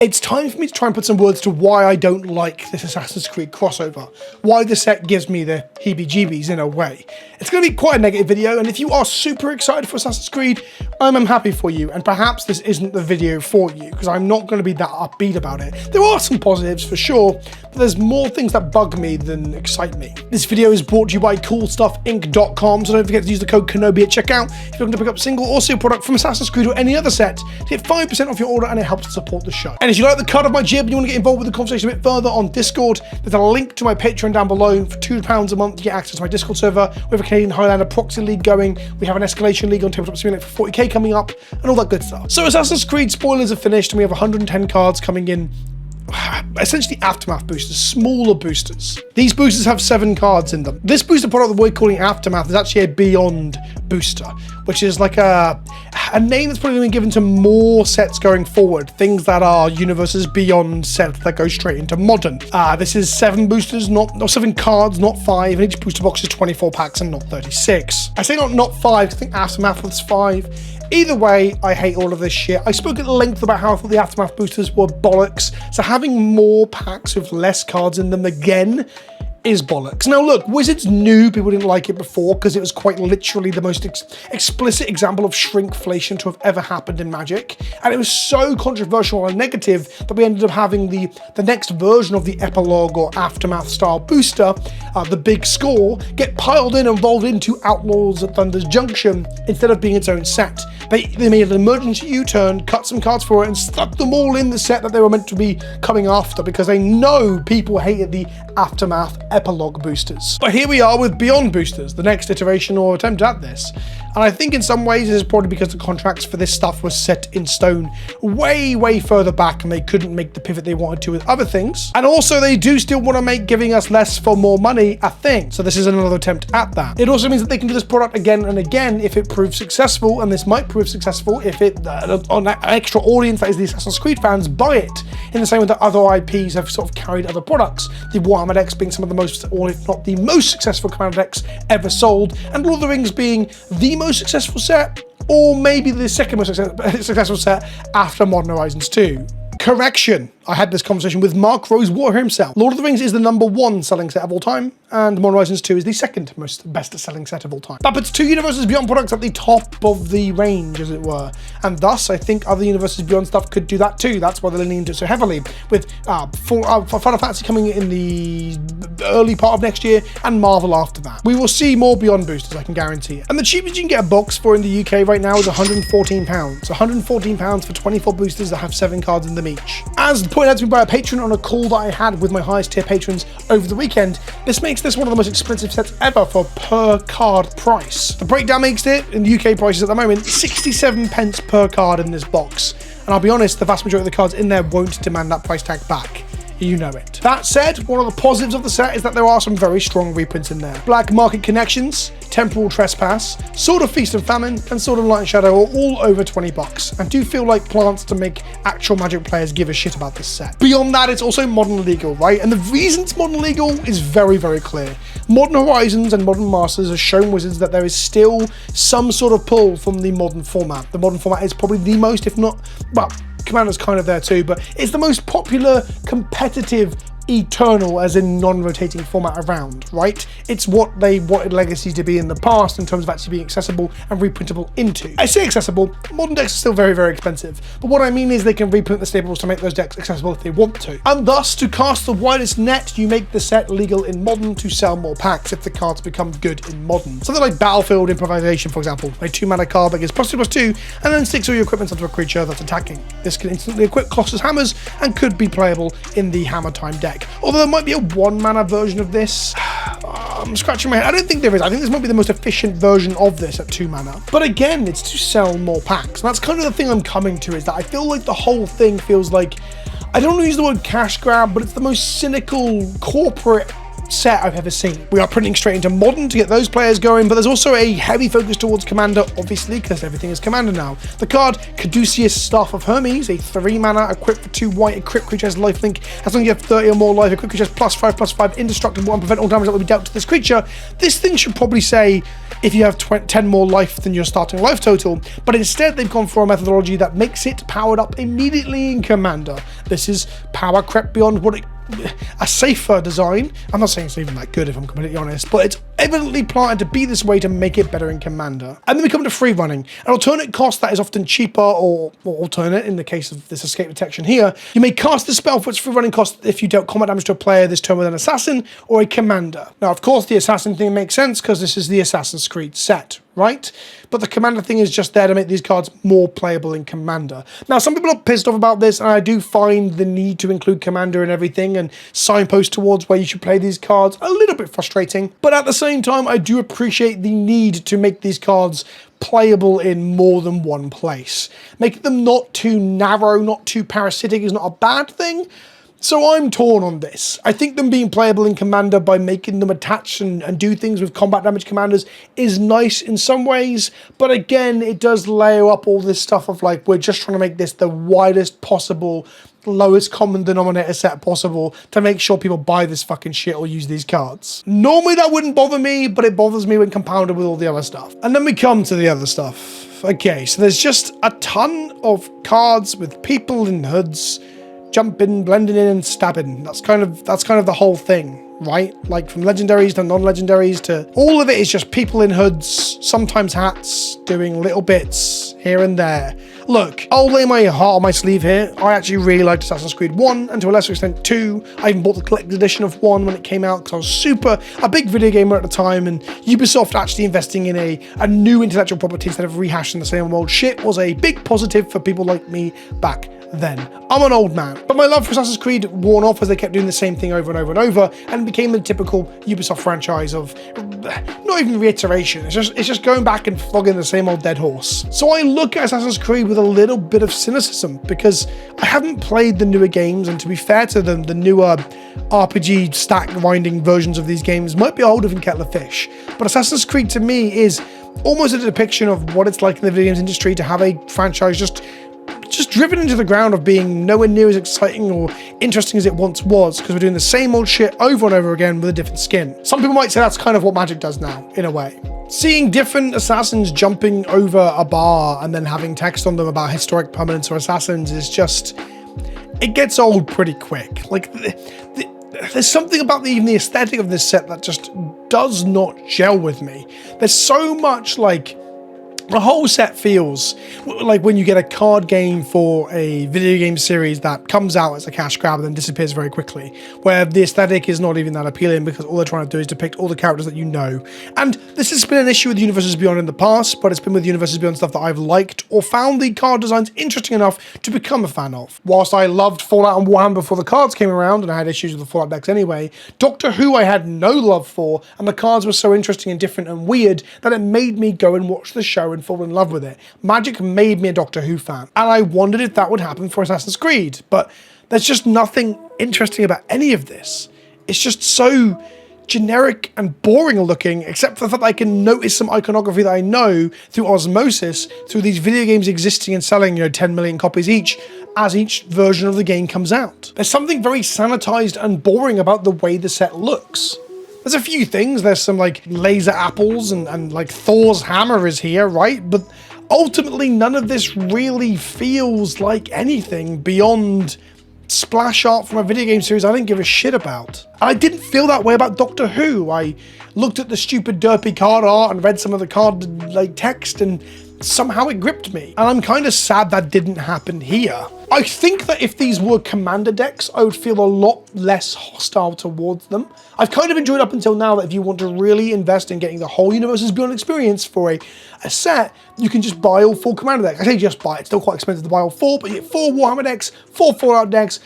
It's time for me to try and put some words to why I don't like this Assassin's Creed crossover, why the set gives me the heebie-jeebies in a way. It's going to be quite a negative video, and if you are super excited for Assassin's Creed, I'm happy for you, and perhaps this isn't the video for you, because I'm not going to be that upbeat about it. There are some positives for sure, but there's more things that bug me than excite me. This video is brought to you by CoolStuffInc.com, so don't forget to use the code KENOBI at checkout if you're looking to pick up a single or seal product from Assassin's Creed or any other set to get 5% off your order, and it helps to support the show. And if you like the cut of my jib and you want to get involved with the conversation a bit further on Discord, there's a link to my Patreon down below. For £2 a month, you get access to my Discord server. We have a Canadian Highlander proxy league going. We have an escalation league on Tabletop Simulator for 40k coming up, and all that good stuff. So Assassin's Creed spoilers are finished, and we have 110 cards coming in. Essentially Aftermath boosters, smaller boosters. These boosters have 7 cards in them. This booster product that we're calling Aftermath is actually a Beyond booster, which is like a name that's probably been given to more sets going forward, things that are universes beyond sets that go straight into modern. This is 7 boosters, not 7 cards, not 5, and each booster box is 24 packs and not 36. I say not 5 because I think Aftermath was 5. Either way, I hate all of this shit. I spoke at length about how I thought the Aftermath boosters were bollocks, so having more packs with less cards in them again is bollocks. Now look, Wizards knew people didn't like it before because it was quite literally the most explicit example of shrinkflation to have ever happened in Magic, and it was so controversial and negative that we ended up having the next version of the Epilogue or Aftermath style booster, the Big Score, get piled in and rolled into Outlaws at Thunder's Junction instead of being its own set. They made an emergency U-turn, cut some cards for it, and stuck them all in the set that they were meant to be coming after because they know people hated the Aftermath Epilogue boosters. But here we are with Beyond boosters, the next iteration or attempt at this. And I think in some ways this is probably because the contracts for this stuff was set in stone way further back and they couldn't make the pivot they wanted to with other things. And also they do still want to make giving us less for more money a thing. So this is another attempt at that. It also means that they can do this product again and again if it proves successful, and this might prove successful if it on that extra audience that is the Assassin's Creed fans buy it, in the same way that other IPs have sort of carried other products. The Warhammer decks being some of the most, or if not the most successful Commander decks ever sold, and Lord of the Rings being the most successful set, or maybe the second most successful set after Modern Horizons 2. Correction, I had this conversation with Mark Rosewater himself. Lord of the Rings is the #1 selling set of all time, and Modern Horizons 2 is the second most best selling set of all time. That puts 2 Universes Beyond products at the top of the range, as it were, and thus I think other Universes Beyond stuff could do that too. That's why they're leaning into it so heavily, with Final Fantasy coming in the early part of next year, and Marvel after that. We will see more Beyond boosters, I can guarantee it. And the cheapest you can get a box for in the UK right now is £114. £114 for 24 boosters that have 7 cards in them each. As pointed out to me by a patron on a call that I had with my highest tier patrons over the weekend, this makes this one of the most expensive sets ever for per card price. The breakdown makes it, in UK prices at the moment, 67 pence per card in this box. And I'll be honest, the vast majority of the cards in there won't demand that price tag back. You know it. That said, one of the positives of the set is that there are some very strong reprints in there. Black Market Connections, Temporal Trespass, Sword of Feast and Famine, and Sword of Light and Shadow are all over 20 bucks, and do feel like plants to make actual Magic players give a shit about this set. Beyond that, it's also Modern Legal, right? And the reason it's Modern Legal is very clear. Modern Horizons and Modern Masters have shown Wizards that there is still some sort of pull from the modern format. The modern format is probably the most, if not, well, Commander's kind of there too, but it's the most popular, competitive, eternal, as in non-rotating format around, right? It's what they wanted Legacy to be in the past in terms of actually being accessible and reprintable into. I say accessible, modern decks are still very expensive, but what I mean is they can reprint the staples to make those decks accessible if they want to. And thus, to cast the widest net, you make the set legal in modern to sell more packs if the cards become good in modern. Something like Battlefield Improvisation, for example, a 2-mana card that gives +2/+2, and then sticks all your equipment onto a creature that's attacking. This can instantly equip Colossus Hammers and could be playable in the Hammer Time deck. Although there might be a 1-mana version of this. I'm scratching my head. I don't think there is. I think this might be the most efficient version of this at 2 mana. But again, it's to sell more packs. And that's kind of the thing I'm coming to, is that I feel like the whole thing feels like, I don't want to use the word cash grab, but it's the most cynical corporate set I've ever seen. We are printing straight into Modern to get those players going, but there's also a heavy focus towards Commander, obviously, because everything is Commander now. The card, Caduceus Staff of Hermes, a 3-mana, equipped for 2 white, equipped creature has lifelink. As long as you have 30 or more life, equipped creature has +5/+5, indestructible, and prevent all damage that will be dealt to this creature. This thing should probably say if you have 10 more life than your starting life total, but instead they've gone for a methodology that makes it powered up immediately in Commander. This is power crept beyond what a safer design. I'm not saying it's even that good if I'm completely honest, but it's evidently planned to be this way to make it better in Commander. And then we come to free running, an alternate cost that is often cheaper or alternate in the case of this escape detection here. You may cast the spell for its free running cost if you dealt combat damage to a player this turn with an Assassin or a Commander. Now, of course, the Assassin thing makes sense because this is the Assassin's Creed set, right? But the Commander thing is just there to make these cards more playable in Commander. Now, some people are pissed off about this, and I do find the need to include Commander and everything and signpost towards where you should play these cards a little bit frustrating. But at the same time, I do appreciate the need to make these cards playable in more than one place. Making them not too narrow, not too parasitic is not a bad thing. So I'm torn on this. I think them being playable in Commander by making them attach and do things with combat damage commanders is nice in some ways, but again, it does layer up all this stuff of like, we're just trying to make this the widest possible, lowest common denominator set possible to make sure people buy this fucking shit or use these cards. Normally that wouldn't bother me, but it bothers me when compounded with all the other stuff. And then we come to the other stuff. Okay, so there's just a ton of cards with people in hoods, jumping, blending in, and stabbing. That's kind of the whole thing, right? Like from legendaries to non-legendaries to all of it is just people in hoods, sometimes hats, doing little bits here and there. Look, I'll lay my heart on my sleeve here. I actually really liked Assassin's Creed 1 and to a lesser extent 2. I even bought the collector's edition of 1 when it came out because I was a big video gamer at the time, and Ubisoft actually investing in a new intellectual property instead of rehashing the same old shit was a big positive for people like me back then. I'm an old man, but my love for Assassin's Creed worn off as they kept doing the same thing over and over and over, and it became the typical Ubisoft franchise of not even reiteration. It's just going back and flogging the same old dead horse. So I look at Assassin's Creed with a little bit of cynicism because I haven't played the newer games, and to be fair to them, the newer RPG stack grinding versions of these games might be a whole different kettle of fish. But Assassin's Creed to me is almost a depiction of what it's like in the video games industry to have a franchise just driven into the ground of being nowhere near as exciting or interesting as it once was, because we're doing the same old shit over and over again with a different skin. Some people might say that's kind of what Magic does now, in a way. Seeing different assassins jumping over a bar and then having text on them about historic permanents or assassins is just, it gets old pretty quick. Like, there's something about even the aesthetic of this set that just does not gel with me. There's so much like, the whole set feels like when you get a card game for a video game series that comes out as a cash grab and then disappears very quickly, where the aesthetic is not even that appealing because all they're trying to do is depict all the characters that you know. And this has been an issue with Universes Beyond in the past, but it's been with Universes Beyond stuff that I've liked or found the card designs interesting enough to become a fan of. Whilst I loved Fallout and Warhammer before the cards came around, and I had issues with the Fallout decks anyway, Doctor Who I had no love for, and the cards were so interesting and different and weird that it made me go and watch the show and fall in love with it. Magic made me a Doctor Who fan, and I wondered if that would happen for Assassin's Creed, but there's just nothing interesting about any of this. It's just so generic and boring looking, except for the fact that I can notice some iconography that I know through osmosis, through these video games existing and selling, 10 million copies each, as each version of the game comes out. There's something very sanitized and boring about the way the set looks. There's a few things, there's some like laser apples and like Thor's hammer is here, right? But ultimately none of this really feels like anything beyond splash art from a video game series I didn't give a shit about. And I didn't feel that way about Doctor Who. I looked at the stupid derpy card art and read some of the card like text and somehow it gripped me. And I'm kind of sad that didn't happen here. I think that if these were Commander decks, I would feel a lot less hostile towards them. I've kind of enjoyed up until now that if you want to really invest in getting the whole Universes Beyond experience for a set, you can just buy all 4 Commander decks. I say just buy, it's still quite expensive to buy all 4, but you get 4 Warhammer decks, 4 Fallout decks,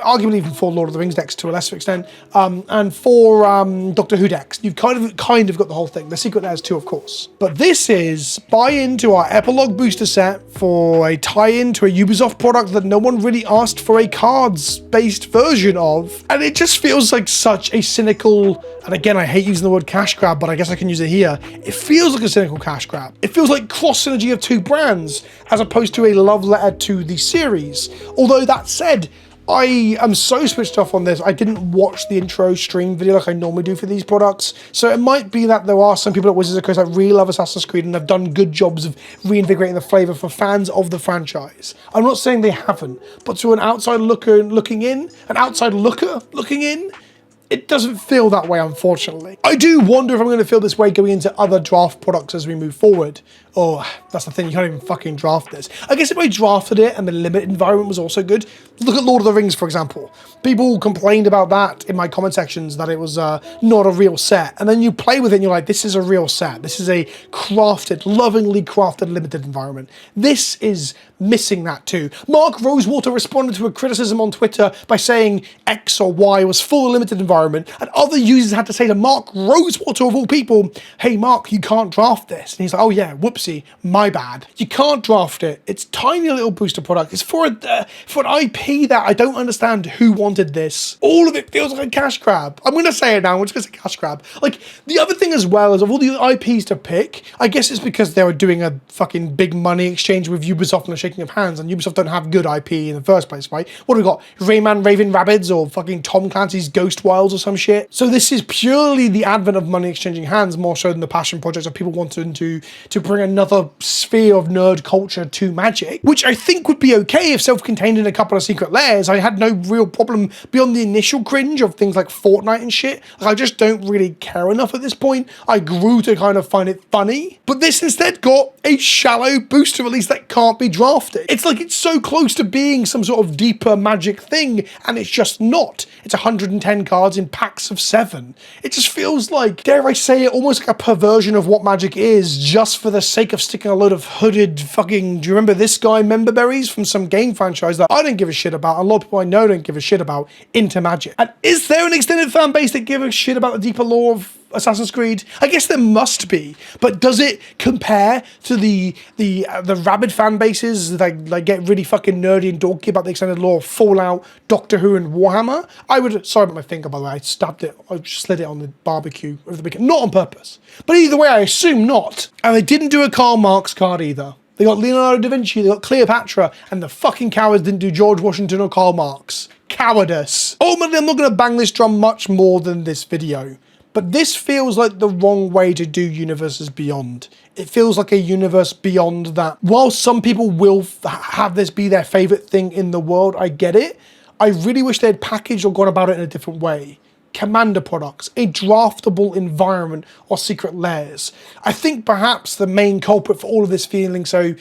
arguably even 4 Lord of the Rings decks to a lesser extent, and 4 Doctor Who decks. You've kind of got the whole thing. The Secret Layers too, of course. But this is buy into our Epilogue booster set for a tie-in to a Ubisoft product that no one really asked for a cards-based version of. And it just feels like such a cynical, and again, I hate using the word cash grab, but I guess I can use it here. It feels like a cynical cash grab. It feels like cross synergy of two brands, as opposed to a love letter to the series. Although that said, I am so switched off on this. I didn't watch the intro stream video like I normally do for these products. So it might be that there are some people at Wizards of the Coast that really love Assassin's Creed and have done good jobs of reinvigorating the flavor for fans of the franchise. I'm not saying they haven't, but to an outside looker looking in, it doesn't feel that way, unfortunately. I do wonder if I'm going to feel this way going into other draft products as we move forward. Oh, that's the thing, you can't even fucking draft this. I guess if I drafted it and the limited environment was also good, look at Lord of the Rings, for example. People complained about that in my comment sections, that it was not a real set. And then you play with it and you're like, this is a real set. This is a crafted, lovingly crafted limited environment. This is missing that too. Mark Rosewater responded to a criticism on Twitter by saying X or Y was full limited environment, and other users had to say to Mark Rosewater, of all people, hey Mark, you can't draft this. And he's like, oh yeah, whoopsie, my bad. You can't draft it. It's tiny little booster product. It's for an IP that I don't understand who wanted this. All of it feels like a cash grab. I'm going to say it now, I'm just going to say cash grab. Like, the other thing as well is, of all the IPs to pick, I guess it's because they were doing a fucking big money exchange with Ubisoft and a shaking of hands, and Ubisoft don't have good IP in the first place, right? What do we got? Rayman Raven Rabbids or fucking Tom Clancy's Ghost Wilds or some shit? So this is purely the advent of money exchanging hands, more so than the passion projects of people wanting to bring another sphere of nerd culture to Magic, which I think would be okay if self-contained in a couple of secret layers. I had no real problem beyond the initial cringe of things like Fortnite and shit. Like, I just don't really care enough at this point. I grew to kind of find it funny, but this instead got a shallow booster release that can't be drafted. It's like it's so close to being some sort of deeper Magic thing, and it's just not. It's 110 cards in packs of 7. It just feels like, dare I say it, almost like a perversion of what Magic is, just for the sake of sticking a load of hooded fucking, do you remember this guy, member berries from some game franchise that I don't give a shit about, and a lot of people I know don't give a shit about, into Magic. And is there an extended fan base that give a shit about the deeper lore of Assassin's Creed? I guess there must be, but does it compare to the rabid fan bases that like get really fucking nerdy and dorky about the extended lore of Fallout, Doctor Who, and Warhammer? Sorry about my finger, by the way, I stabbed it, I just slid it on the barbecue over the weekend, not on purpose. But either way, I assume not. And they didn't do a Karl Marx card either. They got Leonardo da Vinci, they got Cleopatra, and the fucking cowards didn't do George Washington or Karl Marx. Cowardice. Ultimately, I'm not going to bang this drum much more than this video. But this feels like the wrong way to do Universes Beyond. It feels like a universe beyond that. While some people will have this be their favorite thing in the world, I get it. I really wish they'd packaged or gone about it in a different way. Commander products, a draftable environment, or secret layers. I think perhaps the main culprit for all of this feeling so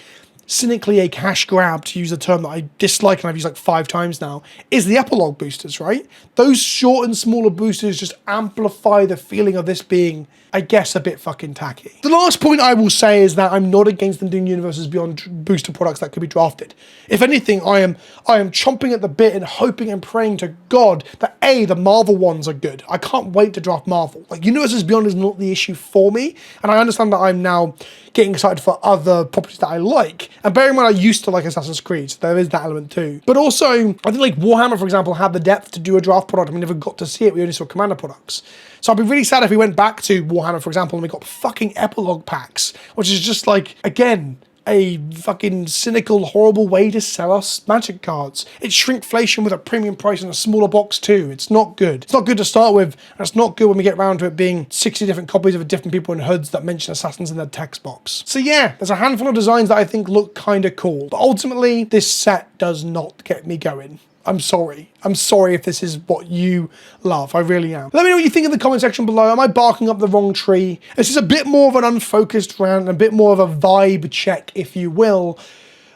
cynically a cash grab, to use a term that I dislike and I've used like 5 times now, is the epilogue boosters, right? Those short and smaller boosters just amplify the feeling of this being, I guess, a bit fucking tacky. The last point I will say is that I'm not against them doing Universes Beyond booster products that could be drafted. If anything, I am chomping at the bit and hoping and praying to God that A, the Marvel ones are good. I can't wait to draft Marvel. Like, Universes Beyond is not the issue for me, and I understand that I'm now getting excited for other properties that I like. And bearing in mind, I used to like Assassin's Creed, so there is that element too. But also, I think like Warhammer, for example, had the depth to do a draft product, and we never got to see it. We only saw Commander products. So I'd be really sad if we went back to Warhammer, for example, and we got fucking epilogue packs, which is just like, again, a fucking cynical, horrible way to sell us Magic cards. It's shrinkflation with a premium price in a smaller box too. It's not good. It's not good to start with, and it's not good when we get around to it being 60 different copies of different people in hoods that mention Assassins in their text box. So yeah, there's a handful of designs that I think look kind of cool, but ultimately, this set does not get me going. I'm sorry. I'm sorry if this is what you love. I really am. Let me know what you think in the comment section below. Am I barking up the wrong tree? This is a bit more of an unfocused rant, a bit more of a vibe check, if you will.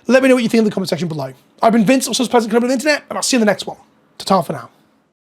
Let me know what you think in the comment section below. I've been Vince, also PleasantKenobi on the internet, and I'll see you in the next one. Ta-ta for now.